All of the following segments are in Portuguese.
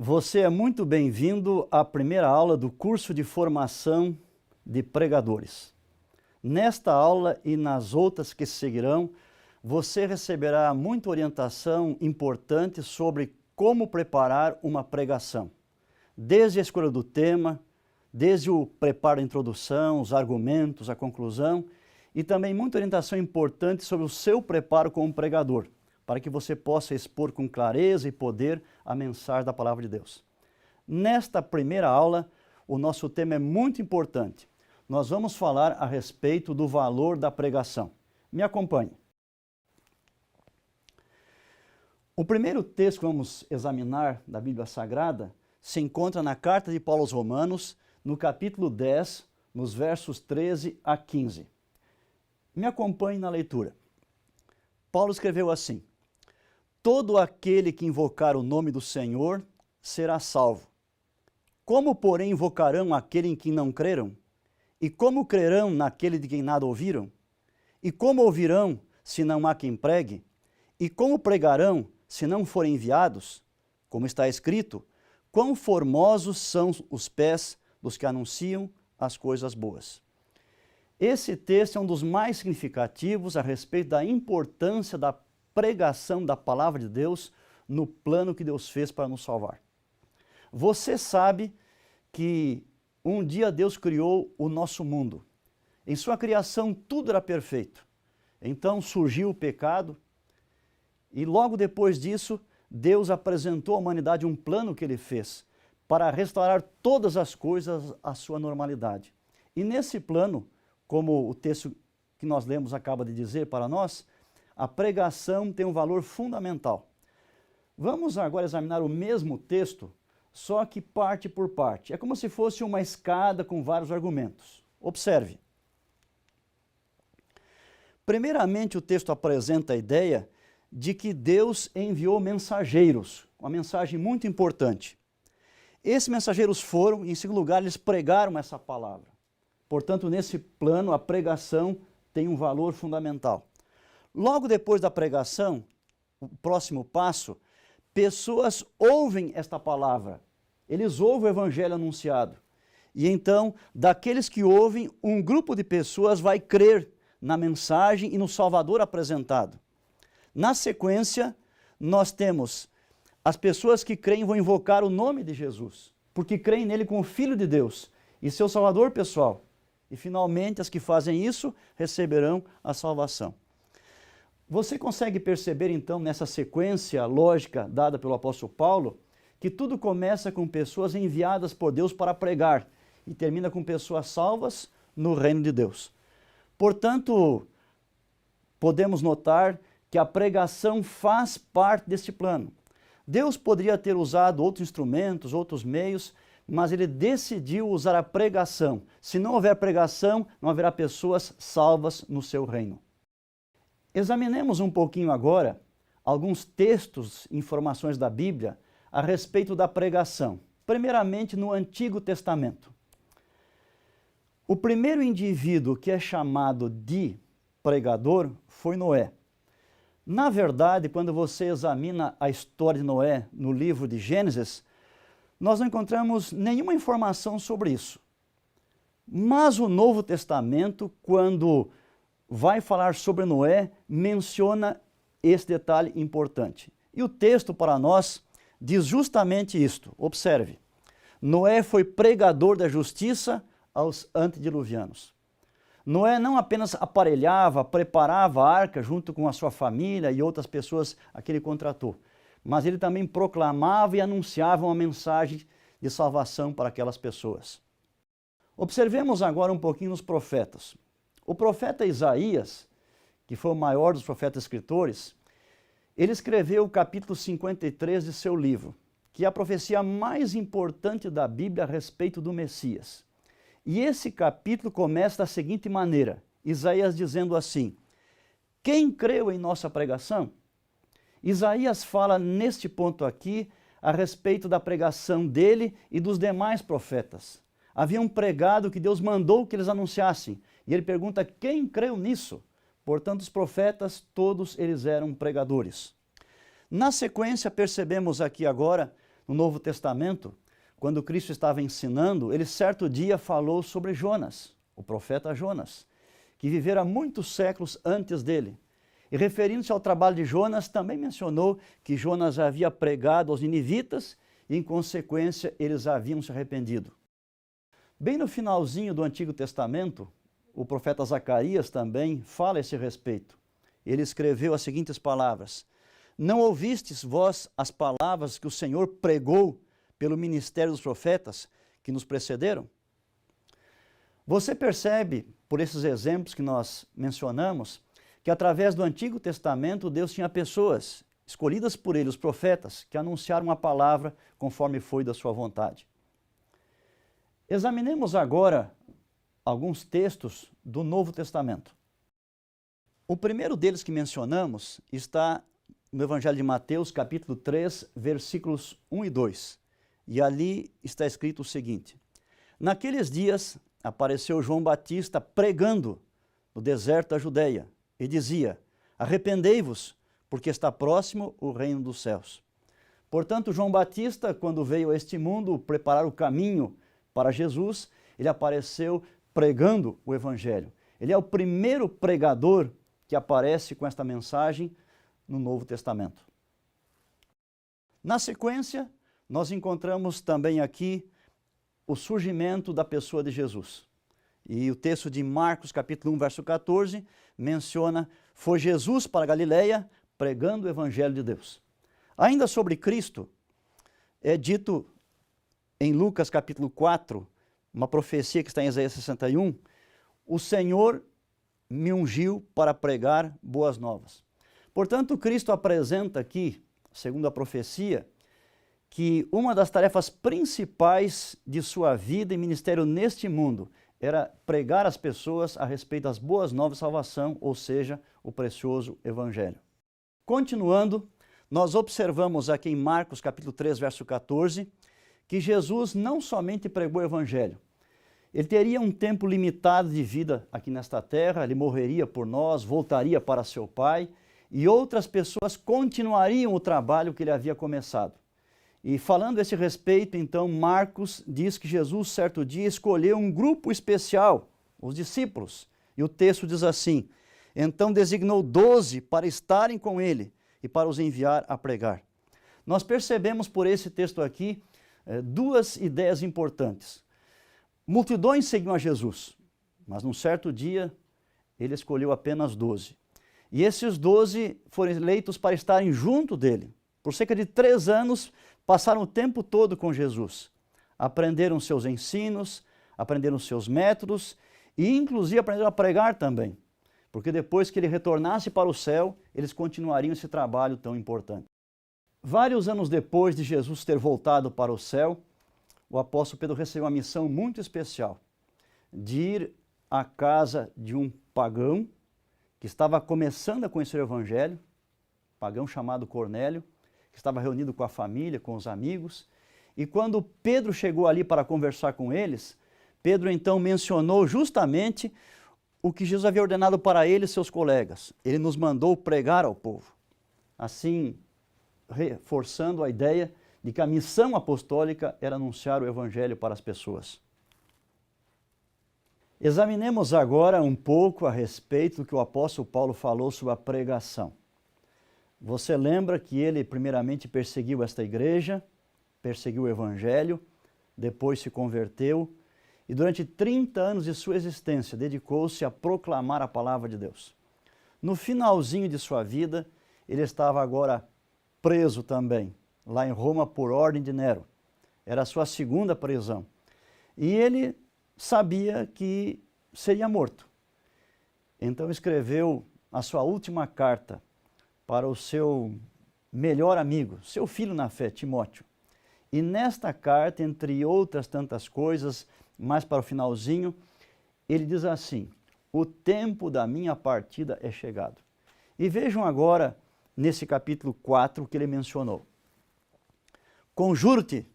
Você é muito bem-vindo à primeira aula do curso de formação de pregadores. Nesta aula e nas outras que seguirão, você receberá muita orientação importante sobre como preparar uma pregação. Desde a escolha do tema, desde o preparo da introdução, os argumentos, a conclusão, e também muita orientação importante sobre o seu preparo como pregador, para que você possa expor com clareza e poder a mensagem da Palavra de Deus. Nesta primeira aula, o nosso tema é muito importante. Nós vamos falar a respeito do valor da pregação. Me acompanhe. O primeiro texto que vamos examinar da Bíblia Sagrada se encontra na carta de Paulo aos Romanos, no capítulo 10, nos versos 13 a 15. Me acompanhe na leitura. Paulo escreveu assim: todo aquele que invocar o nome do Senhor será salvo. Como, porém, invocarão aquele em quem não creram? E como crerão naquele de quem nada ouviram? E como ouvirão, se não há quem pregue? E como pregarão, se não forem enviados? Como está escrito, quão formosos são os pés dos que anunciam as coisas boas. Esse texto é um dos mais significativos a respeito da importância da pregação da Palavra de Deus no plano que Deus fez para nos salvar. Você sabe que um dia Deus criou o nosso mundo. Em sua criação tudo era perfeito. Então surgiu o pecado e logo depois disso Deus apresentou à humanidade um plano que Ele fez para restaurar todas as coisas à sua normalidade. E nesse plano, como o texto que nós lemos acaba de dizer para nós, a pregação tem um valor fundamental. Vamos agora examinar o mesmo texto, só que parte por parte. É como se fosse uma escada com vários argumentos. Observe. Primeiramente, o texto apresenta a ideia de que Deus enviou mensageiros, uma mensagem muito importante. Esses mensageiros foram, e em segundo lugar, eles pregaram essa palavra. Portanto, nesse plano, a pregação tem um valor fundamental. Logo depois da pregação, o próximo passo, pessoas ouvem esta palavra. Eles ouvem o evangelho anunciado. E então, daqueles que ouvem, um grupo de pessoas vai crer na mensagem e no Salvador apresentado. Na sequência, nós temos as pessoas que creem vão invocar o nome de Jesus, porque creem nele como Filho de Deus e seu Salvador pessoal. E finalmente, as que fazem isso receberão a salvação. Você consegue perceber então nessa sequência lógica dada pelo apóstolo Paulo que tudo começa com pessoas enviadas por Deus para pregar e termina com pessoas salvas no reino de Deus. Portanto, podemos notar que a pregação faz parte deste plano. Deus poderia ter usado outros instrumentos, outros meios, mas Ele decidiu usar a pregação. Se não houver pregação, não haverá pessoas salvas no seu reino. Examinemos um pouquinho agora alguns textos, informações da Bíblia a respeito da pregação. Primeiramente no Antigo Testamento. O primeiro indivíduo que é chamado de pregador foi Noé. Na verdade, quando você examina a história de Noé no livro de Gênesis, nós não encontramos nenhuma informação sobre isso. Mas o Novo Testamento, quando vai falar sobre Noé, menciona esse detalhe importante. E o texto para nós diz justamente isto. Observe. Noé foi pregador da justiça aos antediluvianos. Noé não apenas aparelhava, preparava a arca junto com a sua família e outras pessoas a que ele contratou, mas ele também proclamava e anunciava uma mensagem de salvação para aquelas pessoas. Observemos agora um pouquinho os profetas. O profeta Isaías, que foi o maior dos profetas escritores, ele escreveu o capítulo 53 de seu livro, que é a profecia mais importante da Bíblia a respeito do Messias. E esse capítulo começa da seguinte maneira, Isaías dizendo assim: quem creu em nossa pregação? Isaías fala neste ponto aqui a respeito da pregação dele e dos demais profetas. Haviam pregado que Deus mandou que eles anunciassem. E ele pergunta quem creu nisso? Portanto, os profetas, todos eles eram pregadores. Na sequência, percebemos aqui agora No Novo Testamento, quando Cristo estava ensinando, ele certo dia falou sobre Jonas, o profeta Jonas, que vivera muitos séculos antes dele. E referindo-se ao trabalho de Jonas, também mencionou que Jonas havia pregado aos ninivitas e, em consequência, eles haviam se arrependido. Bem no finalzinho do Antigo Testamento, o profeta Zacarias também fala a esse respeito. Ele escreveu as seguintes palavras: Não ouvistes vós as palavras que o Senhor pregou pelo ministério dos profetas que nos precederam? Você percebe, por esses exemplos que nós mencionamos, que através do Antigo Testamento Deus tinha pessoas escolhidas por ele, os profetas, que anunciaram a palavra conforme foi da sua vontade. Examinemos agora alguns textos do Novo Testamento. O primeiro deles que mencionamos está no Evangelho de Mateus, capítulo 3, versículos 1 e 2. E ali está escrito o seguinte: Naqueles dias apareceu João Batista pregando no deserto da Judeia e dizia: Arrependei-vos, porque está próximo o reino dos céus. Portanto, João Batista, quando veio a este mundo preparar o caminho para Jesus, ele apareceu pregando o Evangelho. Ele é o primeiro pregador que aparece com esta mensagem no Novo Testamento. Na sequência, nós encontramos também aqui o surgimento da pessoa de Jesus. E o texto de Marcos, capítulo 1, verso 14, menciona: Foi Jesus para a Galileia pregando o Evangelho de Deus. Ainda sobre Cristo, é dito em Lucas, capítulo 4, uma profecia que está em Isaías 61, o Senhor me ungiu para pregar boas novas. Portanto, Cristo apresenta aqui, segundo a profecia, que uma das tarefas principais de sua vida e ministério neste mundo era pregar às pessoas a respeito das boas novas de salvação, ou seja, o precioso Evangelho. Continuando, nós observamos aqui em Marcos capítulo 3, verso 14, que Jesus não somente pregou o Evangelho, ele teria um tempo limitado de vida aqui nesta terra, ele morreria por nós, voltaria para seu Pai, e outras pessoas continuariam o trabalho que ele havia começado. E falando a esse respeito, então, Marcos diz que Jesus, certo dia, escolheu um grupo especial, os discípulos. E o texto diz assim: Então designou 12 para estarem com ele e para os enviar a pregar. Nós percebemos por esse texto aqui duas ideias importantes. Multidões seguiam a Jesus, mas num certo dia ele escolheu apenas 12. E esses 12 foram eleitos para estarem junto dele. Por cerca de 3 anos, passaram o tempo todo com Jesus. Aprenderam seus ensinos, aprenderam seus métodos e inclusive aprenderam a pregar também. Porque depois que ele retornasse para o céu, eles continuariam esse trabalho tão importante. Vários anos depois de Jesus ter voltado para o céu, o apóstolo Pedro recebeu uma missão muito especial de ir à casa de um pagão que estava começando a conhecer o Evangelho, pagão chamado Cornélio, que estava reunido com a família, com os amigos. E quando Pedro chegou ali para conversar com eles, Pedro então mencionou justamente o que Jesus havia ordenado para ele e seus colegas. Ele nos mandou pregar ao povo. Assim, reforçando a ideia de que a missão apostólica era anunciar o Evangelho para as pessoas. Examinemos agora um pouco a respeito do que o apóstolo Paulo falou sobre a pregação. Você lembra que ele primeiramente perseguiu esta igreja, perseguiu o Evangelho, depois se converteu e durante 30 anos de sua existência dedicou-se a proclamar a palavra de Deus. No finalzinho de sua vida, ele estava agora preso também, lá em Roma por ordem de Nero. Era a sua segunda prisão. E ele sabia que seria morto. Então escreveu a sua última carta para o seu melhor amigo, seu filho na fé, Timóteo. E nesta carta, entre outras tantas coisas, mais para o finalzinho, ele diz assim: o tempo da minha partida é chegado. E vejam agora, nesse capítulo 4, o que ele mencionou. Conjuro-te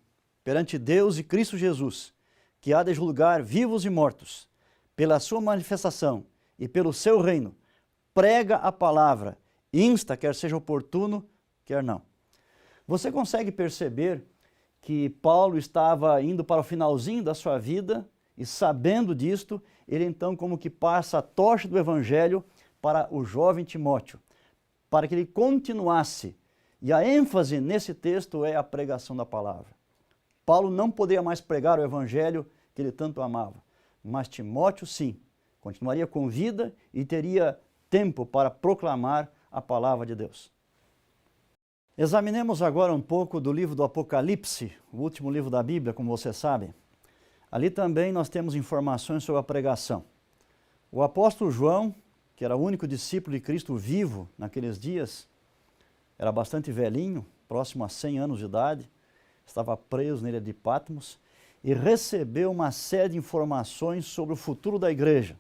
perante Deus e Cristo Jesus, que há de julgar vivos e mortos, pela sua manifestação e pelo seu reino, prega a palavra, insta, quer seja oportuno, quer não. Você consegue perceber que Paulo estava indo para o finalzinho da sua vida e, sabendo disto, ele então como que passa a tocha do Evangelho para o jovem Timóteo, para que ele continuasse. E a ênfase nesse texto é a pregação da palavra. Paulo não poderia mais pregar o Evangelho que ele tanto amava, mas Timóteo sim, continuaria com vida e teria tempo para proclamar a palavra de Deus. Examinemos agora um pouco do livro do Apocalipse, o último livro da Bíblia, como você sabe. Ali também nós temos informações sobre a pregação. O apóstolo João, que era o único discípulo de Cristo vivo naqueles dias, era bastante velhinho, próximo a 100 anos de idade, estava preso na ilha de Patmos e recebeu uma série de informações sobre o futuro da igreja,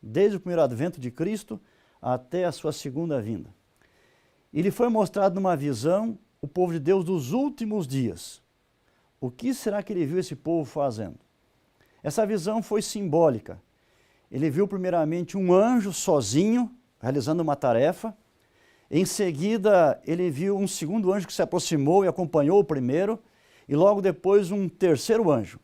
desde o primeiro advento de Cristo até a sua segunda vinda. E lhe foi mostrado numa visão o povo de Deus dos últimos dias. O que será que ele viu esse povo fazendo? Essa visão foi simbólica. Ele viu primeiramente um anjo sozinho, realizando uma tarefa. Em seguida, ele viu um segundo anjo que se aproximou e acompanhou o primeiro, e logo depois um terceiro anjo.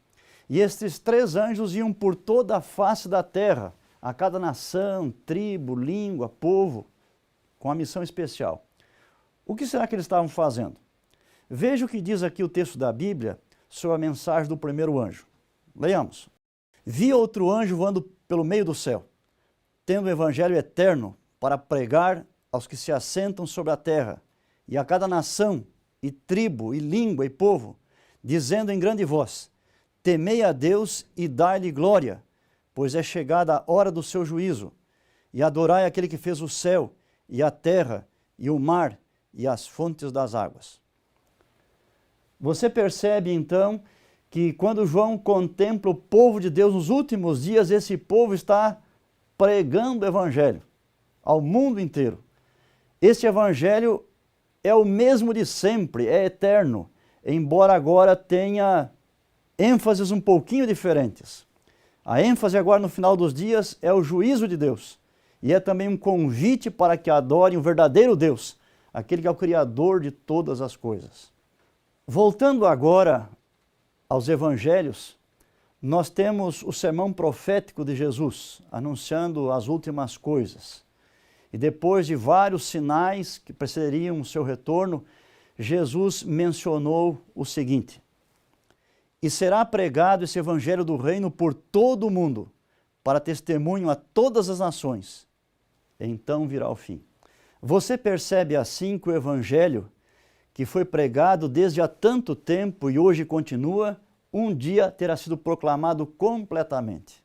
E estes três anjos iam por toda a face da terra, a cada nação, tribo, língua, povo, com a missão especial. O que será que eles estavam fazendo? Veja o que diz aqui o texto da Bíblia sobre a mensagem do primeiro anjo. Leiamos. Vi outro anjo voando pelo meio do céu, tendo o evangelho eterno para pregar aos que se assentam sobre a terra, e a cada nação, e tribo, e língua, e povo, dizendo em grande voz: temei a Deus e dai-lhe glória, pois é chegada a hora do seu juízo, e adorai aquele que fez o céu, e a terra, e o mar, e as fontes das águas. Você percebe então que quando João contempla o povo de Deus nos últimos dias, esse povo está pregando o evangelho ao mundo inteiro. Este evangelho é o mesmo de sempre, é eterno, embora agora tenha ênfases um pouquinho diferentes. A ênfase agora no final dos dias é o juízo de Deus, e é também um convite para que adorem o verdadeiro Deus, aquele que é o Criador de todas as coisas. Voltando agora aos evangelhos, nós temos o sermão profético de Jesus, anunciando as últimas coisas. E depois de vários sinais que precederiam o seu retorno, Jesus mencionou o seguinte: e será pregado esse evangelho do reino por todo o mundo, para testemunho a todas as nações. Então virá o fim. Você percebe assim que o evangelho, que foi pregado desde há tanto tempo e hoje continua, um dia terá sido proclamado completamente.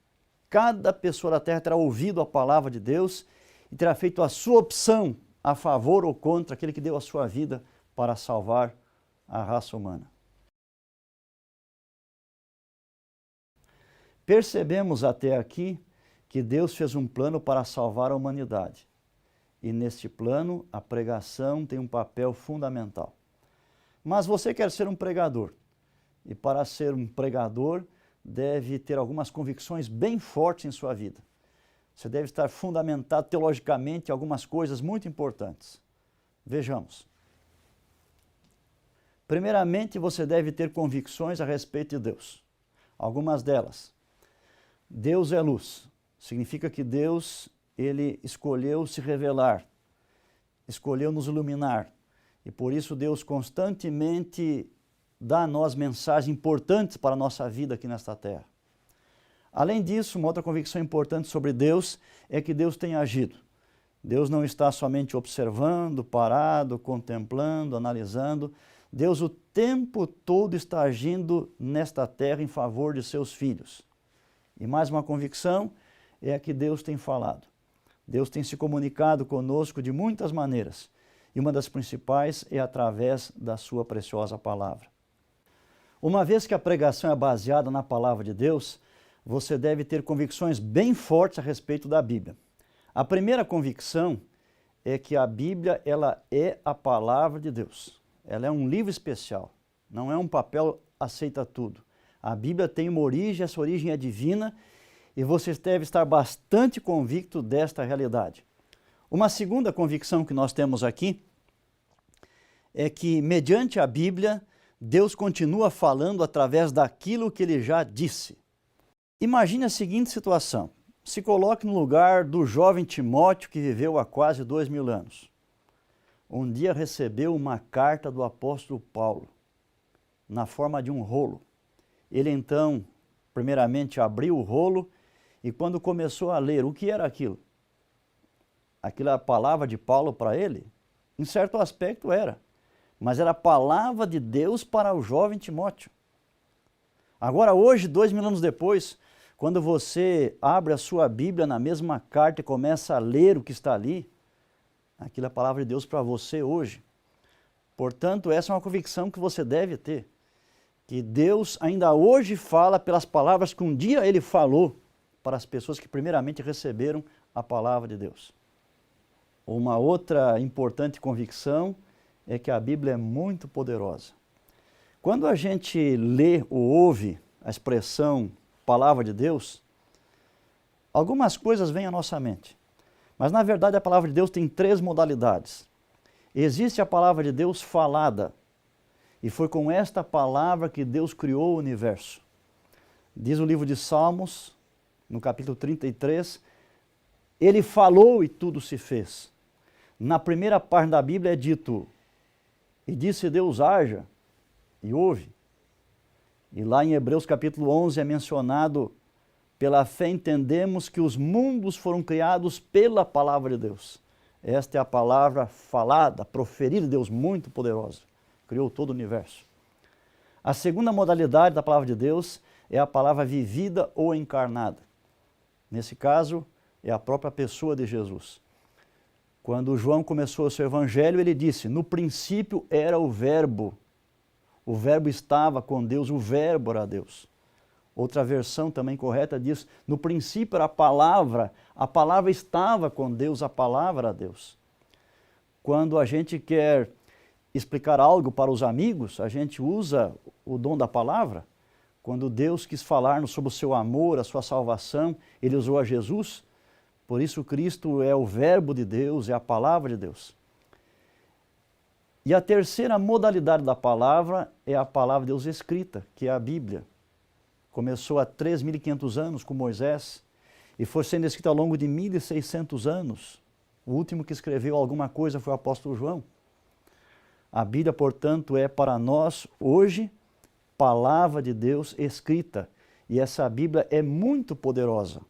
Cada pessoa da terra terá ouvido a palavra de Deus e terá feito a sua opção a favor ou contra aquele que deu a sua vida para salvar a raça humana. Percebemos até aqui que Deus fez um plano para salvar a humanidade. E neste plano, a pregação tem um papel fundamental. Mas você quer ser um pregador. E para ser um pregador, deve ter algumas convicções bem fortes em sua vida. Você deve estar fundamentado teologicamente em algumas coisas muito importantes. Vejamos. Primeiramente, você deve ter convicções a respeito de Deus. Algumas delas. Deus é luz. Significa que Deus, Ele escolheu se revelar, escolheu nos iluminar. E por isso Deus constantemente dá a nós mensagens importantes para a nossa vida aqui nesta terra. Além disso, uma outra convicção importante sobre Deus é que Deus tem agido. Deus não está somente observando, parado, contemplando, analisando. Deus o tempo todo está agindo nesta terra em favor de seus filhos. E mais uma convicção é que Deus tem falado. Deus tem se comunicado conosco de muitas maneiras. E uma das principais é através da sua preciosa palavra. Uma vez que a pregação é baseada na palavra de Deus, você deve ter convicções bem fortes a respeito da Bíblia. A primeira convicção é que a Bíblia ela é a palavra de Deus. Ela é um livro especial, não é um papel aceita tudo. A Bíblia tem uma origem, essa origem é divina e você deve estar bastante convicto desta realidade. Uma segunda convicção que nós temos aqui é que, mediante a Bíblia, Deus continua falando através daquilo que ele já disse. Imagine a seguinte situação. Se coloque no lugar do jovem Timóteo que viveu há quase 2000 anos. Um dia recebeu uma carta do apóstolo Paulo, na forma de um rolo. Ele então, primeiramente, abriu o rolo e quando começou a ler, o que era aquilo? Aquilo era a palavra de Paulo para ele? Em certo aspecto era, mas era a palavra de Deus para o jovem Timóteo. Agora hoje, 2000 anos depois, quando você abre a sua Bíblia na mesma carta e começa a ler o que está ali, aquilo é a palavra de Deus para você hoje. Portanto, essa é uma convicção que você deve ter, que Deus ainda hoje fala pelas palavras que um dia Ele falou para as pessoas que primeiramente receberam a palavra de Deus. Uma outra importante convicção é que a Bíblia é muito poderosa. Quando a gente lê ou ouve a expressão palavra de Deus, algumas coisas vêm à nossa mente. Mas na verdade a palavra de Deus tem 3 modalidades. Existe a palavra de Deus falada, e foi com esta palavra que Deus criou o universo. Diz o livro de Salmos, no capítulo 33, Ele falou e tudo se fez. Na primeira parte da Bíblia é dito, e disse Deus haja, e houve. E lá em Hebreus capítulo 11 é mencionado, pela fé entendemos que os mundos foram criados pela palavra de Deus. Esta é a palavra falada, proferida de Deus, muito poderosa. Criou todo o universo. A segunda modalidade da palavra de Deus é a palavra vivida ou encarnada. Nesse caso, é a própria pessoa de Jesus. Quando João começou o seu evangelho, ele disse, no princípio era o verbo estava com Deus, o verbo era Deus. Outra versão também correta diz, no princípio era a palavra estava com Deus, a palavra era Deus. Quando a gente quer explicar algo para os amigos, a gente usa o dom da palavra. Quando Deus quis falar-nos sobre o seu amor, a sua salvação, Ele usou a Jesus. Por isso Cristo é o verbo de Deus, é a palavra de Deus. E a terceira modalidade da palavra é a palavra de Deus escrita, que é a Bíblia. Começou há 3.500 anos com Moisés e foi sendo escrita ao longo de 1.600 anos. O último que escreveu alguma coisa foi o apóstolo João. A Bíblia, portanto, é para nós hoje palavra de Deus escrita. E essa Bíblia é muito poderosa.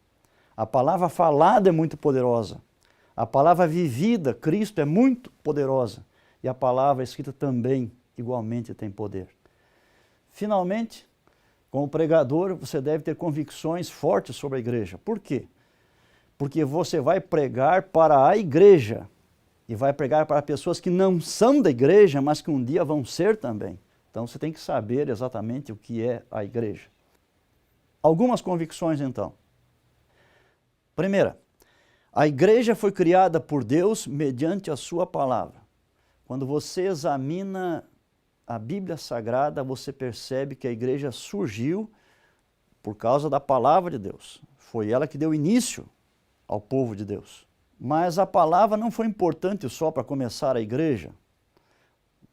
A palavra falada é muito poderosa. A palavra vivida, Cristo, é muito poderosa. E a palavra escrita também, igualmente, tem poder. Finalmente, como pregador, você deve ter convicções fortes sobre a igreja. Por quê? Porque você vai pregar para a igreja e vai pregar para pessoas que não são da igreja, mas que um dia vão ser também. Então você tem que saber exatamente o que é a igreja. Algumas convicções então. Primeira, a igreja foi criada por Deus mediante a sua palavra. Quando você examina a Bíblia Sagrada, você percebe que a igreja surgiu por causa da palavra de Deus. Foi ela que deu início ao povo de Deus. Mas a palavra não foi importante só para começar a igreja.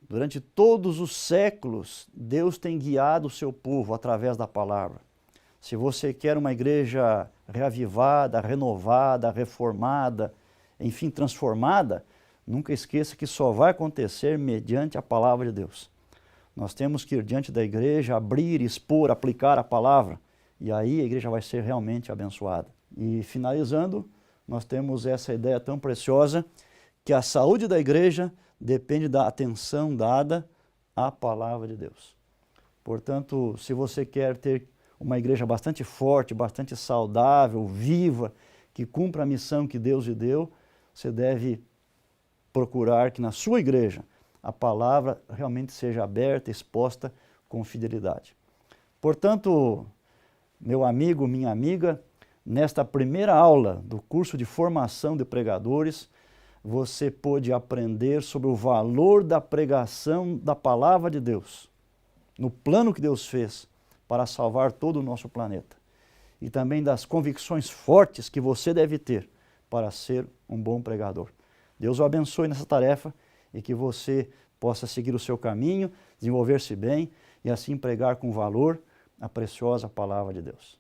Durante todos os séculos, Deus tem guiado o seu povo através da palavra. Se você quer uma igreja reavivada, renovada, reformada, enfim, transformada, nunca esqueça que só vai acontecer mediante a palavra de Deus. Nós temos que ir diante da igreja, abrir, expor, aplicar a palavra, e aí a igreja vai ser realmente abençoada. E finalizando, nós temos essa ideia tão preciosa que a saúde da igreja depende da atenção dada à palavra de Deus. Portanto, se você quer ter uma igreja bastante forte, bastante saudável, viva, que cumpra a missão que Deus lhe deu, você deve procurar que na sua igreja a palavra realmente seja aberta, exposta com fidelidade. Portanto, meu amigo, minha amiga, nesta primeira aula do curso de formação de pregadores, você pôde aprender sobre o valor da pregação da palavra de Deus, no plano que Deus fez para salvar todo o nosso planeta. E também das convicções fortes que você deve ter para ser um bom pregador. Deus o abençoe nessa tarefa e que você possa seguir o seu caminho, desenvolver-se bem e assim pregar com valor a preciosa palavra de Deus.